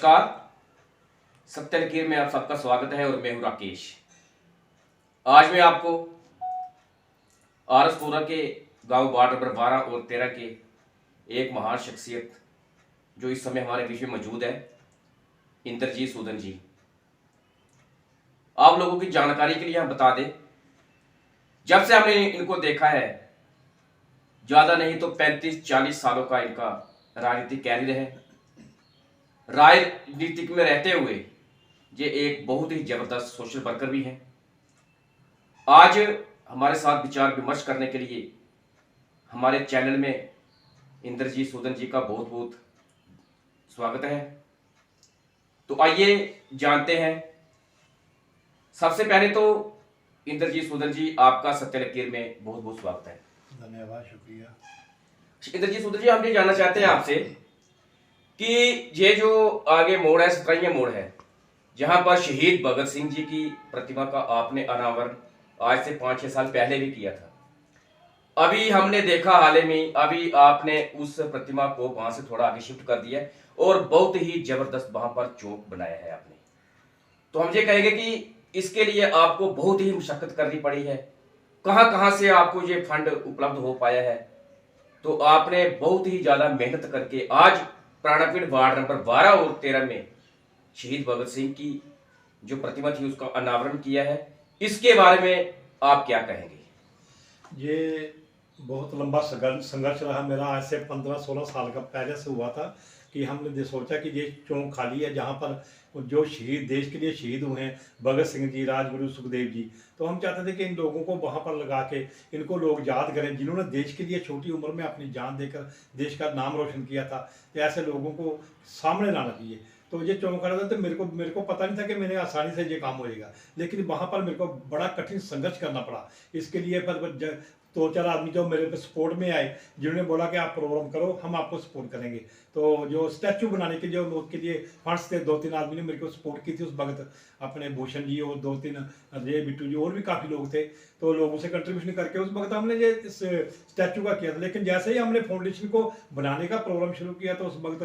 नमस्कार। सत्य लकीर में आप सबका स्वागत है और मैं हूं राकेश। आज मैं आपको आरसपुरा के गांव वार्ड नंबर 12 और 13 के एक महान शख्सियत जो इस समय हमारे बीच में मौजूद है, इंद्रजीत सूदन जी, आप लोगों की जानकारी के लिए हम बता दें, जब से हमने इनको देखा है, ज़्यादा नहीं तो 35-40 सालों का इनका राजनीतिक कैरियर है। राजनीतिक में रहते हुए ये एक बहुत ही जबरदस्त सोशल वर्कर भी हैं। आज हमारे साथ विचार विमर्श करने के लिए हमारे चैनल में इंद्रजीत सूदन जी का बहुत बहुत स्वागत है। तो आइए जानते हैं। सबसे पहले तो इंद्रजीत सूदन जी, आपका सत्य लकीर में बहुत बहुत स्वागत है। धन्यवाद, शुक्रिया। इंद्रजीत सूदन जी, हम ये जानना चाहते हैं आपसे कि ये जो आगे मोड़ है, 17वां मोड़ है, जहां पर शहीद भगत सिंह जी की प्रतिमा का आपने अनावरण आज से 5-6 साल पहले भी किया था। अभी हमने देखा हाल ही में, अभी आपने उस प्रतिमा को वहां से थोड़ा आगे शिफ्ट कर दिया है और बहुत ही जबरदस्त वहां पर चौक बनाया है आपने। तो हम ये कहेंगे कि इसके लिए आपको बहुत ही मशक्कत करनी पड़ी है। कहां कहां से आपको ये फंड उपलब्ध हो पाया है? तो आपने बहुत ही ज्यादा मेहनत करके आज प्राणपीड़ वार्ड नंबर 12 और 13 में शहीद भगत सिंह की जो प्रतिमा थी उसका अनावरण किया है। इसके बारे में आप क्या कहेंगे? ये बहुत लंबा संघर्ष रहा मेरा। आज से 15-16 साल का पहले से हुआ था कि हमने सोचा कि ये चौक खाली है जहाँ पर जो शहीद, देश के लिए शहीद हुए हैं, भगत सिंह जी, राजगुरु सुखदेव जी, तो हम चाहते थे कि इन लोगों को वहाँ पर लगा के इनको लोग याद करें जिन्होंने देश के लिए छोटी उम्र में अपनी जान देकर देश का नाम रोशन किया था। तो ऐसे लोगों को सामने लाना चाहिए। तो ये चौक खड़ा था, तो मेरे को पता नहीं था कि मैंने आसानी से ये काम होएगा, लेकिन वहाँ पर मेरे को बड़ा कठिन संघर्ष करना पड़ा इसके लिए। पर 2-4 आदमी जो मेरे पे सपोर्ट में आए, जिन्होंने बोला कि आप प्रोग्राम करो, हम आपको सपोर्ट करेंगे। तो जो स्टैचू बनाने के जो उसके लिए फंड्स थे, 2-3 आदमी ने मेरे को सपोर्ट की थी उस वक्त, अपने भूषण जी और 2-3 अजय बिट्टू जी और भी काफ़ी लोग थे। तो लोगों से कंट्रीब्यूशन करके उस वक्त हमने ये इस स्टैचू का किया था। लेकिन जैसे ही हमने फाउंडेशन को बनाने का प्रोग्राम शुरू किया तो उस वक्त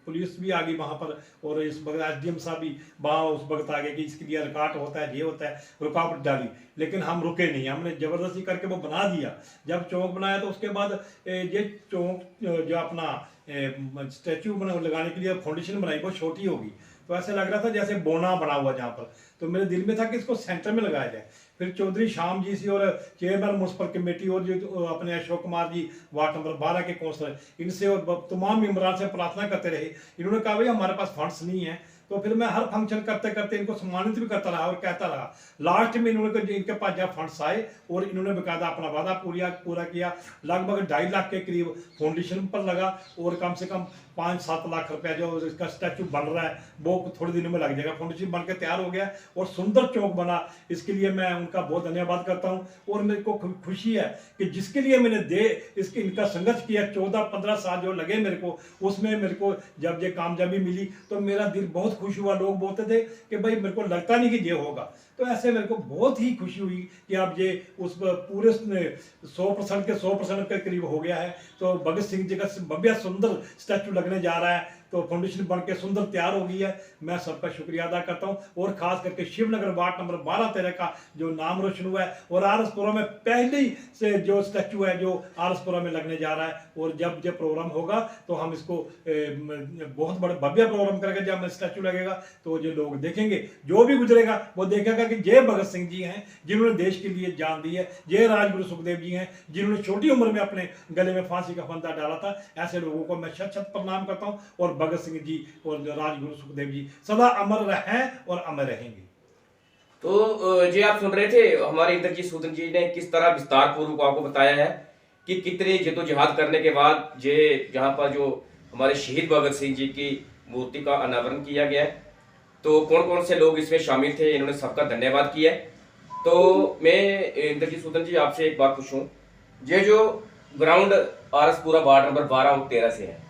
पुलिस भी आ गई वहाँ पर, और इस वक्त SDM साहब भी वहाँ उस वक्त आ गए कि इसके लिए रिकॉर्ड होता है, ये होता है, रुकावट डाली। लेकिन हम रुके नहीं, हमने ज़बरदस्ती करके वो बना दिया। जब चौक बनाया तो उसके बाद ये चौक जो अपना स्टैचू लगाने के लिए फाउंडेशन बनाई वो छोटी होगी, तो ऐसे लग रहा था जैसे बोना बना हुआ जहाँ पर। तो मेरे दिल में था कि इसको सेंटर में लगाया जाए। फिर चौधरी श्याम जी सी और चेयरमैन म्यूनसिपल कमेटी और जो अपने अशोक कुमार जी वार्ड नंबर 12 के काउंसलर, इनसे और तमाम मेम्बरान से प्रार्थना करते रहे। इन्होंने कहा भाई हमारे पास फंड्स नहीं है। तो फिर मैं हर फंक्शन करते करते इनको सम्मानित भी करता रहा और कहता रहा। लास्ट में इन्होंने इनके पास जब फंड्स आए और इन्होंने बेकायदा अपना वादा पूरा किया। लगभग 2.5 लाख के करीब फाउंडेशन पर लगा और कम से कम 5-7 लाख रुपया जो इसका स्टैचू बन रहा है वो थोड़े दिनों में लग जाएगा। फाउंडेशन बन के तैयार हो गया और सुंदर चौक बना। इसके लिए मैं उनका बहुत धन्यवाद करता हूँ। और मेरे को खुशी है कि जिसके लिए मैंने इनका संघर्ष किया, 14-15 साल जो लगे मेरे को, उसमें मेरे को जब ये कामयाबी मिली तो मेरा दिल बहुत खुश हुआ। लोग बोलते थे कि भाई मेरे को लगता नहीं कि ये होगा। तो ऐसे मेरे को बहुत ही खुशी हुई कि अब ये उस पूरे 100% के 100% के करीब हो गया है। तो भगत सिंह जी का भव्य सुंदर स्टैचू लगने जा रहा है। तो फाउंडेशन बन के सुंदर तैयार हो गई है। मैं सबका शुक्रिया अदा करता हूं। और खास करके शिवनगर वार्ड नंबर 12-13 का जो नाम रोशन हुआ है, और आरसपुरा में पहले से जो स्टैचू है जो आरसपुरा में लगने जा रहा है। और जब ये प्रोग्राम होगा तो हम इसको बहुत बड़ा भव्य प्रोग्राम करेंगे। जब स्टैचू लगेगा तो जो लोग देखेंगे, जो भी गुजरेगा वो देखेगा कि ये भगत सिंह जी हैं जिन्होंने देश के लिए जान दी है, ये राजगुरु सुखदेव जी हैं जिन्होंने छोटी उम्र में अपने गले में फांसी का फंदा डाला था। ऐसे लोगों को मैं शत-शत प्रणाम करता हूँ। और भगत सिंह जी और राजगुरु सुखदेव जी सदा अमर रहे और अमर रहेंगे। तो जी, आप सुन रहे थे हमारे इंद्रजीत सूदन जी ने किस तरह विस्तार पूर्वक आपको बताया है कि कितनी जद्दोजहद करने के बाद ये जहाँ पर जो हमारे शहीद भगत सिंह जी की मूर्ति का अनावरण किया गया है, तो कौन कौन से लोग इसमें शामिल थे, इन्होंने सबका धन्यवाद किया है। तो मैं इंद्रजीत सूदन जी आपसे एक बात पूछूं, ये जो ग्राउंड आरसपुरा वार्ड नंबर 12 और 13 से है,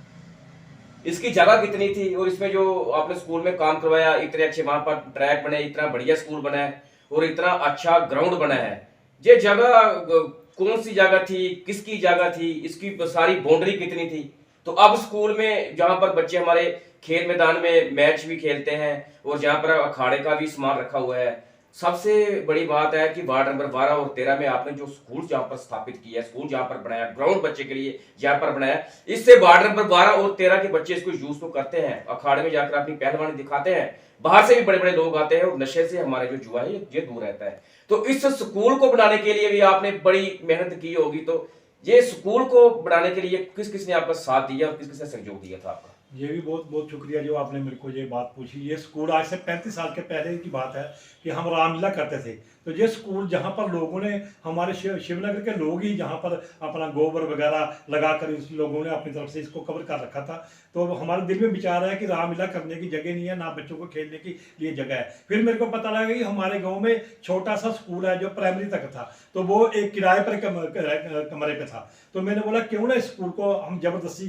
इसकी जगह कितनी थी? और इसमें जो आपने स्कूल में काम करवाया, इतने अच्छे वहां पर ट्रैक बने, इतना बढ़िया स्कूल बना है और इतना अच्छा ग्राउंड बना है, ये जगह कौन सी जगह थी, किसकी जगह थी, इसकी सारी बाउंड्री कितनी थी? तो अब स्कूल में जहां पर बच्चे हमारे खेल मैदान में मैच भी खेलते हैं और जहाँ पर अखाड़े का भी सामान रखा हुआ है। सबसे बड़ी बात है कि वार्ड नंबर 12 और 13 में आपने जो स्कूल जहाँ पर स्थापित किया है, स्कूल जहाँ पर बनाया, ग्राउंड बच्चे के लिए जहाँ पर बनाया, इससे वार्ड नंबर 12 और 13 के बच्चे इसको यूज तो करते हैं, अखाड़े में जाकर अपनी पहलवानी दिखाते हैं, बाहर से भी बड़े बड़े लोग आते हैं और नशे से हमारे जो जुआ है ये दूर रहता है। तो इस स्कूल को बनाने के लिए भी आपने बड़ी मेहनत की होगी, तो ये स्कूल को बनाने के लिए किस किस ने आपका साथ दिया और किस किस ने सहयोग दिया था आपका? ये भी बहुत बहुत शुक्रिया जो आपने मेरे को ये बात पूछी। ये स्कूल आज से 35 साल के पहले की बात है कि हम रामलीला करते थे। तो ये स्कूल जहाँ पर लोगों ने, हमारे शिवनगर के लोग ही जहाँ पर अपना गोबर वगैरह लगाकर इस लोगों ने अपनी तरफ से इसको कवर कर रखा था। तो हमारे दिल में विचार है कि रामलीला करने की जगह नहीं है, ना बच्चों को खेलने की लिए जगह है। फिर मेरे को पता लगा कि हमारे गाँव में छोटा सा स्कूल है जो प्राइमरी तक था, तो वो एक किराए पर कमरे पे था। तो मैंने बोला क्यों ना इस स्कूल को हम जबरदस्ती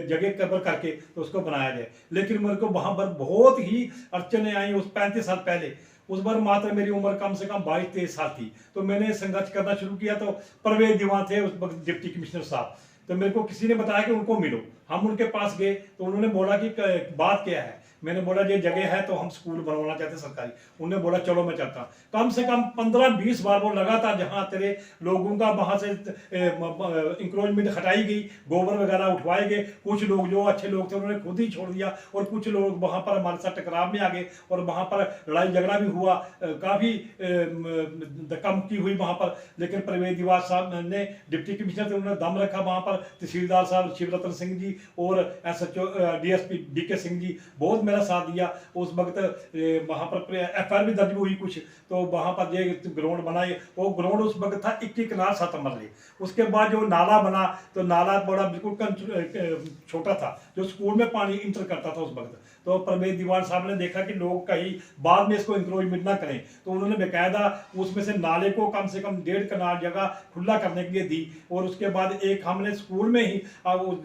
जगह कवर करके तो उसको बनाया जाए। लेकिन मेरे को वहाँ पर बहुत ही अड़चने आई उस 35 साल पहले। उस बार मात्र मेरी उम्र कम से कम 22-23 साल थी। तो मैंने संघर्ष करना शुरू किया। तो परवेज दीवान थे उस वक्त डिप्टी कमिश्नर साहब, तो मेरे को किसी ने बताया कि उनको मिलो। हम उनके पास गए तो उन्होंने बोला कि बात क्या है। मैंने बोला ये जगह है तो हम स्कूल बनवाना चाहते सरकारी। उन्होंने बोला चलो मैं चलता। कम से कम 15-20 बार वो लगातार जहाँ तेरे लोगों का वहाँ से इंक्रोचमेंट हटाई गई, गोबर वगैरह उठवाए गए। कुछ लोग जो अच्छे लोग थे उन्होंने खुद ही छोड़ दिया और कुछ लोग वहाँ पर हमारे साथ टकराव में आ गए और वहाँ पर लड़ाई झगड़ा भी हुआ, काफ़ी धक्का मुक्की हुई वहाँ पर। लेकिन परवेज दीवान साहब ने, डिप्टी कमिश्नर थे, उन्होंने दम रखा वहाँ पर। तहसीलदार साहब शिवरतन सिंह जी और SHO DSP DK Singh ji बहुत मेरा साथ दिया। उस वक्त वहाँ पर FIR भी दर्ज हुई कुछ। तो वहाँ पर ये ग्राउंड बनाए, वो ग्राउंड उस वक्त था 21 कनाल 7 मरले। उसके बाद जो नाला बना तो नाला बड़ा बिल्कुल छोटा था जो स्कूल में पानी इंटर करता था उस वक्त। तो परवेज दीवान साहब ने देखा कि लोग कहीं बाद में इसको इंक्रोचमेंट ना करें, तो उन्होंने बेकायदा उसमें से नाले को कम से कम 1.5 कनाल जगह खुला करने के लिए दी। और उसके बाद एक हमने स्कूल में ही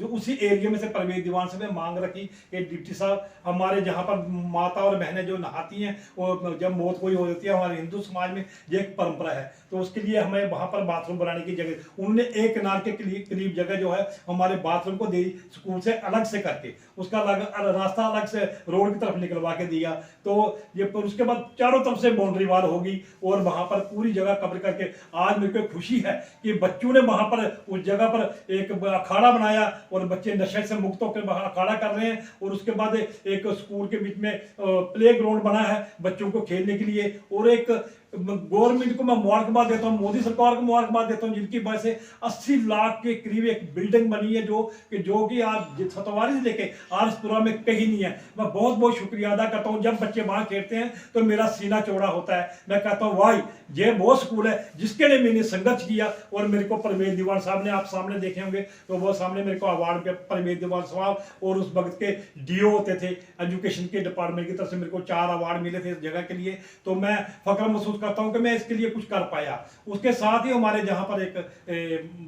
उसी एरिया में से परवेज दीवान साहब ने मांग रखी कि डिप्टी साहब, हमारे जहाँ पर माता और बहनें जो नहाती हैं, वो जब मौत कोई हो जाती है, हमारे हिंदू समाज में ये एक परंपरा है, तो उसके लिए हमें वहाँ पर बाथरूम बनाने की जगह, उन्होंने 1 कनाल के करीब जगह जो है हमारे बाथरूम को दी, स्कूल से अलग से करके उसका रास्ता अलग से रोड की तरफ निकलवा के दिया। तो ये उसके बाद चारों तरफ से बाउंड्री वाल होगी और वहाँ पर पूरी जगह कवर करके आज मेरे को खुशी है कि बच्चों ने वहाँ पर उस जगह पर एक अखाड़ा बनाया और बच्चे नशे से मुक्त होकर अखाड़ा कर रहे हैं। और उसके बाद एक स्कूल के बीच में प्ले ग्राउंड बना है बच्चों को खेलने के लिए। और एक गवर्नमेंट को मैं मुबारकबाद देता हूँ, मोदी सरकार को मुबारकबाद देता हूँ, जिनकी वजह से 80 लाख के करीब एक बिल्डिंग बनी है जो कि आज सतवारी से लेके आरसपुरा में कहीं नहीं है। मैं बहुत बहुत शुक्रिया अदा करता हूँ। जब बच्चे वहां खेलते हैं तो मेरा सीना चौड़ा होता है। मैं कहता हूँ वाह, ये वो स्कूल है जिसके लिए मैंने संघर्ष किया। और मेरे को परवेज दीवान साहब ने, आप सामने देखे होंगे तो वो सामने मेरे को अवार्ड पे परवेज दीवान साहब और उस वक्त के DO होते थे एजुकेशन के डिपार्टमेंट की तरफ से, मेरे को 4 अवार्ड मिले थे इस जगह के लिए। तो मैं फख्र महसूस करता हूं कि मैं इसके लिए कुछ कर पाया। उसके साथ ही हमारे जहां पर एक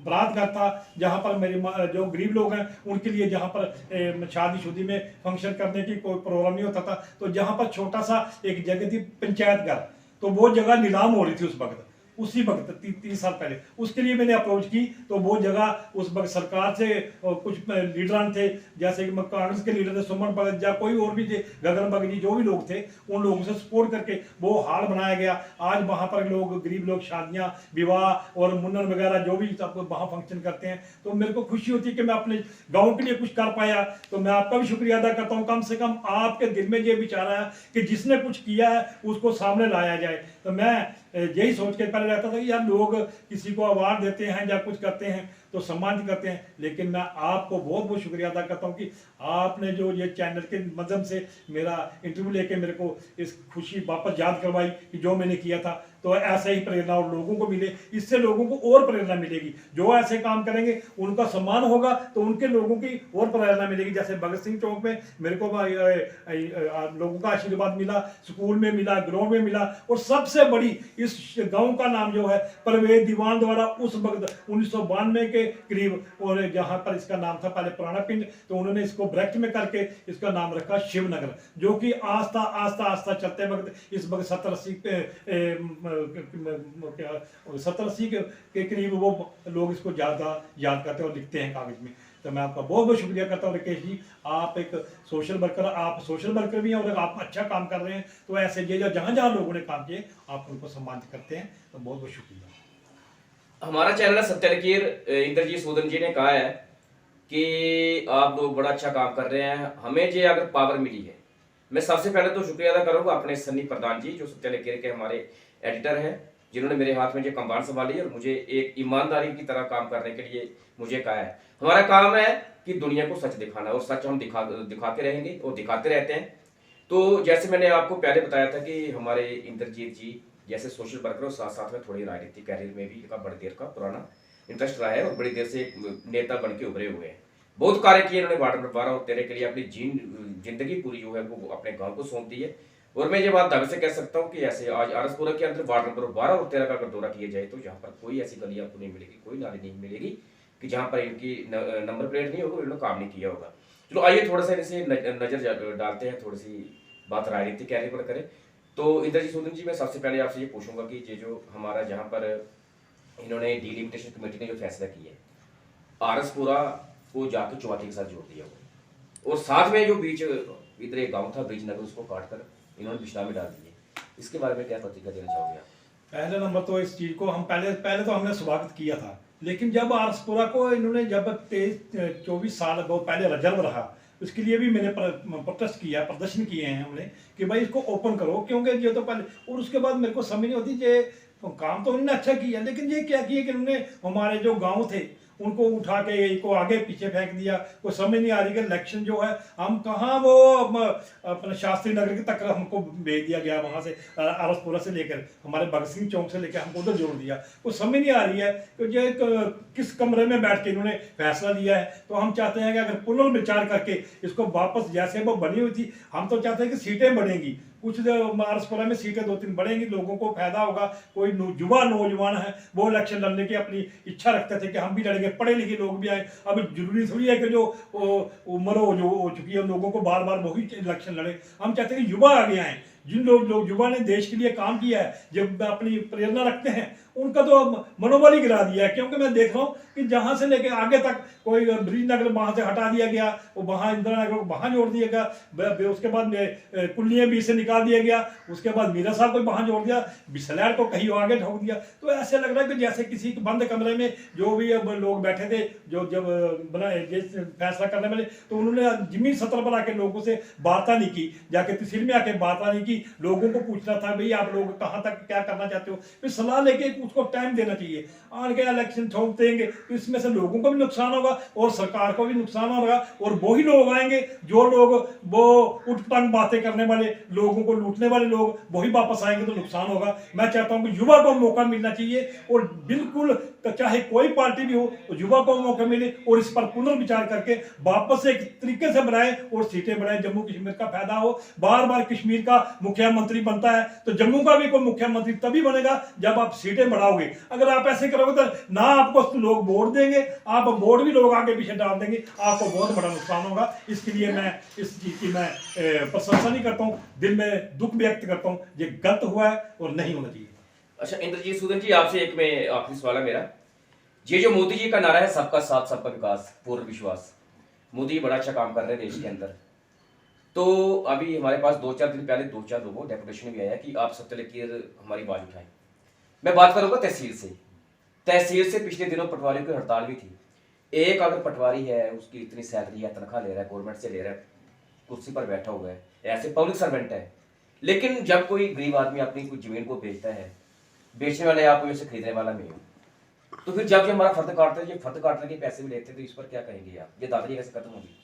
बरात घर था, जहां पर मेरे जो गरीब लोग हैं उनके लिए जहां पर शादी में फंक्शन करने की कोई प्रोग्राम नहीं होता था, तो जहां पर छोटा सा एक जगह थी पंचायत घर, तो वो जगह नीलाम हो रही थी उस वक्त, उसी वक्त 30 साल पहले। उसके लिए मैंने अप्रोच की तो वो जगह उस वक्त सरकार से कुछ लीडर थे, जैसे कि कांग्रेस के लीडर थे सुमन भगत या कोई और भी थे, गगन भगत जी, जो भी लोग थे, उन लोगों से सपोर्ट करके वो हाल बनाया गया। आज वहाँ पर लोग, गरीब लोग शादियाँ, विवाह और मुन्नन वगैरह जो भी वहाँ फंक्शन करते हैं। तो मेरे को खुशी होती है कि मैं अपने गाँव के लिए कुछ कर पाया। तो मैं आपका भी शुक्रिया अदा करता हूँ। कम से कम आपके दिल में ये विचार आया कि जिसने कुछ किया है उसको सामने लाया जाए। तो मैं यही सोच के पहले रहता था कि यार लोग किसी को अवार्ड देते हैं या कुछ करते हैं तो सम्मानित करते हैं, लेकिन मैं आपको बहुत बहुत शुक्रिया अदा करता हूं कि आपने जो ये चैनल के माध्यम से मेरा इंटरव्यू लेके मेरे को इस खुशी वापस याद करवाई कि जो मैंने किया था। तो ऐसे ही प्रेरणा और लोगों को मिले, इससे लोगों को और प्रेरणा मिलेगी। जो ऐसे काम करेंगे उनका सम्मान होगा तो उनके लोगों की और प्रेरणा मिलेगी। जैसे भगत सिंह चौक में मेरे को लोगों का आशीर्वाद मिला, स्कूल में मिला, ग्राउंड में मिला, और सबसे बड़ी इस गांव का नाम जो है परवेज दीवान द्वारा उस वक्त 1992 के करीब, और जहां पर इसका नाम था पहले पुराना पिंड, तो उन्होंने इसको ब्रैकेट में करके इसका नाम रखा शिवनगर, जो कि आस्ता आस्ता आस्ता चलते वक्त इस वक्त 70-80 के करीब वो लोग इसको ज्यादा याद करते हैं और लिखते हैं कागज में। तो मैं आपका बहुत बहुत शुक्रिया करता हूँ राकेश जी। आप एक सोशल वर्कर भी हैं और आप अच्छा काम कर रहे हैं। तो ऐसे ये जहाँ जहाँ लोगों ने काम किए आप उनको सम्मानित करते हैं, तो बहुत बहुत शुक्रिया। हमारा चैनल है सत्य लकीर। इंद्रजीत सूदन जी ने कहा है कि आप लोग बड़ा अच्छा काम कर रहे हैं, हमें जो अगर पावर मिली है, मैं सबसे पहले तो शुक्रिया अदा करूंगा अपने सन्नी प्रधान जी जो सत्य लकीर के हमारे एडिटर हैं, जिन्होंने मेरे हाथ में जो कम्बान संभाली और मुझे एक ईमानदारी की तरह काम करने के लिए मुझे कहा है। हमारा काम है कि दुनिया को सच दिखाना, और सच हम दिखाते रहेंगे और दिखाते रहते हैं। तो जैसे मैंने आपको पहले बताया था कि हमारे इंद्रजीत जी जैसे सोशल वर्कर और साथ साथ में थोड़ी राजनीतिक कैरियर में भी इनका बड़ी देर का पुराना इंटरेस्ट रहा है और बड़ी देर से एक नेता बन के उभरे हुए हैं। बहुत कार्य किए इन्होंने। वार्ड नंबर 12 और 13 के लिए अपनी जिंदगी पूरी जो है वो अपने गांव को सौंप दी है। और मैं ये बात दावे से कह सकता हूँ कि ऐसे आज आरसपुरा के अंदर वार्ड नंबर 12 और 13 का अगर दौरा किया जाए तो यहाँ पर कोई ऐसी गली आपको नहीं मिलेगी, कोई नाली नहीं मिलेगी कि जहाँ पर इनकी नंबर प्लेट नहीं होगी, इन्होंने काम नहीं किया होगा। चलो आइए थोड़ा सा इनसे नजर डालते हैं, थोड़ी सी बात राजनीतिक कैरियर पर करें। तो इंद्रजीत सूदन जी, मैं सबसे पहले आपसे ये पूछूंगा कि ये जो हमारा जहाँ पर इन्होंने डिलिमिटेशन कमेटी ने जो फैसला किया है आरसपुरा को जाके चौहाटी के साथ जोड़ दिया हुआ, और साथ में जो बीच इधर एक गांव था ब्रिज नगर, उसको काट कर इन्होंने बिछड़ा में डाल दिए, इसके बारे में क्या प्रतिक्रिया देना चाहोगे आप? पहले नंबर तो इस चीज़ को हम पहले पहले तो हमने स्वागत किया था, लेकिन जब आरसपुरा को इन्होंने जब 23-24 साल वो पहले रिजर्व रहा, उसके लिए भी मैंने प्रोटेस्ट किया, प्रदर्शन किए हैं हमने कि भाई इसको ओपन करो, क्योंकि ये तो पहले। और उसके बाद मेरे को समझ नहीं होती ये तो काम तो उन्होंने अच्छा किया, लेकिन ये क्या किया कि उन्होंने हमारे जो गांव थे उनको उठा के इनको आगे पीछे फेंक दिया। कोई समझ नहीं आ रही कि इलेक्शन जो है हम कहाँ वो अपने शास्त्री नगर की तक हमको भेज दिया गया, वहाँ से आरसपुरा से लेकर हमारे भगत सिंह चौक से लेकर हमको उधर जोड़ दिया। वो समझ नहीं आ रही है कि ये किस कमरे में बैठ के इन्होंने फैसला लिया है। तो हम चाहते हैं कि अगर पुनर्विचार करके इसको वापस जैसे वो बनी हुई थी, हम तो चाहते हैं कि सीटें बढ़ेंगी, कुछ आरसपुरा में सीटें 2-3 बढ़ेंगी, लोगों को फायदा होगा। कोई युवा नौजवान है वो इलेक्शन लड़ने की अपनी इच्छा रखते थे कि हम भी लड़ेंगे, पढ़े लिखे लोग भी आए। अब जरूरी थोड़ी है कि जो उम्र हो चुकी है लोगों को बार बार वही इलेक्शन लड़े। हम चाहते हैं कि युवा आगे आए, जिन लोग युवा ने देश के लिए काम किया है, जब अपनी प्रेरणा रखते हैं, उनका तो मनोबल ही गिरा दिया है। क्योंकि मैं देख रहा हूँ कि जहाँ से लेके आगे तक कोई ब्रिज नगर वहाँ से हटा दिया गया, वो वहाँ इंदिरा नगर को वहाँ जोड़ दिया गया, उसके बाद कुल्लियाँ बीच से निकाल दिया गया, उसके बाद मीरा साहब को वहाँ जोड़ दिया, बिसलैर को कहीं आगे ठोक दिया। तो ऐसे लग रहा है कि जैसे किसी बंद कमरे में जो भी अब लोग बैठे थे, जो जब बना फैसला करने वाले, तो उन्होंने जमीन सतर पर आके लोगों से वार्ता नहीं की, जाके तहसील में आके वार्ता नहीं की, लोगों को पूछना था भाई आप लोग कहाँ तक क्या करना चाहते हो, फिर सलाह लेके उसको टाइम देना चाहिए। आन के इलेक्शन छोड़ देंगे तो इसमें से लोगों को भी नुकसान होगा और सरकार को भी नुकसान होगा, और वही लोग आएंगे जो लोग वो उठपटांग बातें करने वाले, लोगों को लूटने वाले लोग, वही वापस आएंगे तो नुकसान होगा। मैं चाहता हूं कि युवा को मौका मिलना चाहिए, और बिल्कुल चाहे कोई पार्टी भी हो तो युवा को मौका मिले और इस पर पुनर्विचार करके वापस एक तरीके से बनाए और सीटें बनाए, जम्मू कश्मीर का फायदा हो। बार बार कश्मीर का मुख्यमंत्री बनता है तो जम्मू का भी कोई मुख्यमंत्री तभी बनेगा जब आप सीटें बढ़ाओगे। अगर आप ऐसे करोगे तो ना आपको लोग वोट देंगे, आप वोट भी लोग आगे पीछे डाल देंगे, आपको बहुत बड़ा नुकसान होगा। इसके लिए मैं इस चीज की मैं प्रशंसा नहीं करता हूँ, दिल में दुख व्यक्त करता हूँ, ये गलत हुआ है और नहीं होना चाहिए। अच्छा इंद्रजीत सूदन जी, आपसे एक में आखिरी सवाल है मेरा। ये जो मोदी जी का नारा है सबका साथ सबका विकास पूर्ण विश्वास, मोदी बड़ा अच्छा काम कर रहे हैं देश के अंदर। तो अभी हमारे पास 2-4 दिन पहले 2-4 लोगों डेपुटेशन भी आया कि आप सत्य लकीर हमारी आवाज उठाएं। मैं बात करूंगा तहसील से। तहसील से पिछले दिनों पटवारियों की हड़ताल भी थी। एक अगर पटवारी है उसकी इतनी सैलरी है, तनख्वाह ले रहा है, गवर्नमेंट से ले रहा है, कुर्सी पर बैठा हुआ है, ऐसे पब्लिक सर्वेंट है, लेकिन जब कोई गरीब आदमी अपनी कोई जमीन को बेचता है, बेचने वाले आप उसे खरीदने वाला नहीं हो, तो फिर जब ये हमारा फर्द काटते हैं, ये फर्द काटने के पैसे भी लेते हैं, तो इस पर क्या कहेंगे आप? ये दादाजी कैसे खत्म होगी?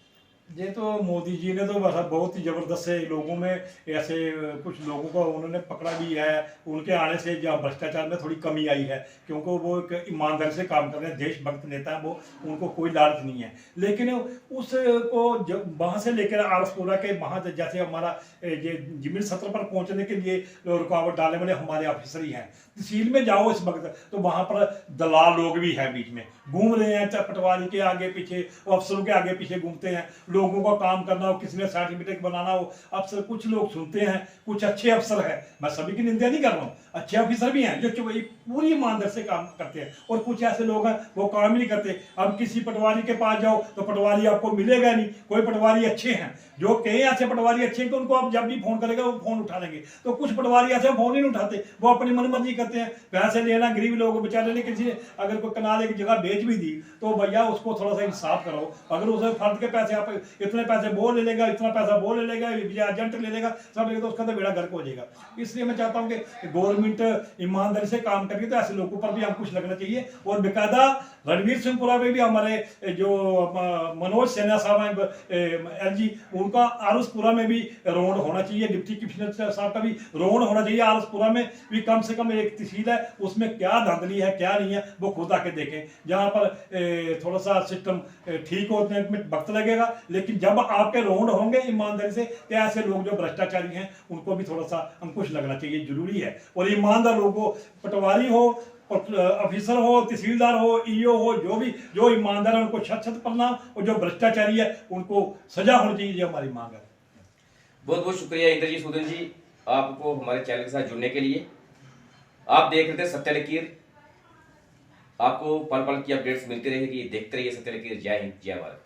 ये तो मोदी जी ने तो बहुत ही ज़बरदस्त से लोगों में ऐसे कुछ लोगों को उन्होंने पकड़ा भी है। उनके आने से जहाँ भ्रष्टाचार में थोड़ी कमी आई है, क्योंकि वो एक ईमानदारी से काम कर रहे हैं, देशभक्त नेता है वो, उनको कोई लालच नहीं है। लेकिन उसको जब वहाँ से लेकर आरसपुरा के वहाँ जैसे हमारा ये जमीन सत्र पर पहुँचने के लिए रुकावट डालने वाले हमारे ऑफिसर ही हैं। तहसील में जाओ इस वक्त तो वहाँ पर दलाल लोग भी हैं, बीच में घूम रहे हैं, पटवारी के आगे पीछे, अफसरों के आगे पीछे घूमते हैं। लोगों का काम करना हो, किसी ने सर्टिफिकेट बनाना हो, अफसर कुछ लोग सुनते हैं, कुछ अच्छे अफसर हैं, मैं सभी की निंदा नहीं कर रहा हूँ, अच्छे ऑफिसर भी हैं जो वही पूरी ईमानदारी से काम करते हैं, और कुछ ऐसे लोग हैं वो काम ही नहीं करते। अब किसी पटवारी के पास जाओ तो पटवारी आपको मिलेगा नहीं। कोई पटवारी अच्छे हैं, जो कई ऐसे पटवारी अच्छे हैं कि उनको आप जब भी फोन करेगा वो फोन उठा लेंगे, तो कुछ पटवारी ऐसे फोन ही नहीं उठाते, वो अपनी मनमर्जी करते हैं। पैसे लेना गरीब लोग बेचारे ने, किसी अगर कोई कनाल एक जगह बेच भी दी तो भैया उसको थोड़ा सा इंसाफ करो। अगर उसे फर्द के पैसे आप इतने पैसे वो ले लेगा, इतना पैसा वो ले लेगा, एजेंट ले लेगा, सब लेगा, तो उसका तो बेड़ा गर्क हो जाएगा। इसलिए मैं चाहता हूँ कि गवर्नमेंट ईमानदारी से काम करके, तो ऐसे लोगों पर भी हम कुछ लगना चाहिए। और बेकायदा रणवीर सिंहपुरा में भी हमारे जो मनोज सिन्हा साहब हैं एलजी, उनका आरसपुरा में भी रोड होना चाहिए। डिप्टी कमिश्नर साहब का भी रोड होना चाहिए आरसपुरा में भी। कम से कम एक तहसील है, उसमें क्या धांधली है क्या नहीं है वो खुद आके देखें। जहाँ पर थोड़ा सा सिस्टम ठीक होने में वक्त लगेगा, लेकिन जब आपके रोड होंगे ईमानदारी से, तो ऐसे लोग जो भ्रष्टाचारी हैं उनको भी थोड़ा सा अंकुश लगना चाहिए, जरूरी है। और ईमानदार लोगों, पटवारी हो, ऑफिसर हो, तहसीलदार हो, ईओ हो, जो ईमानदार है उनको छत छत प्रणाम, और जो भ्रष्टाचारी है उनको सजा होनी चाहिए, ये हमारी मांग है। बहुत बहुत शुक्रिया इंद्रजीत सूदन जी, आपको हमारे चैनल के साथ जुड़ने के लिए। आप देख रहे थे सत्य लकीर। आपको पल पल की अपडेट्स मिलती रहेगी, देखते रहिए सत्य लकीर। जय हिंद, जय भारत।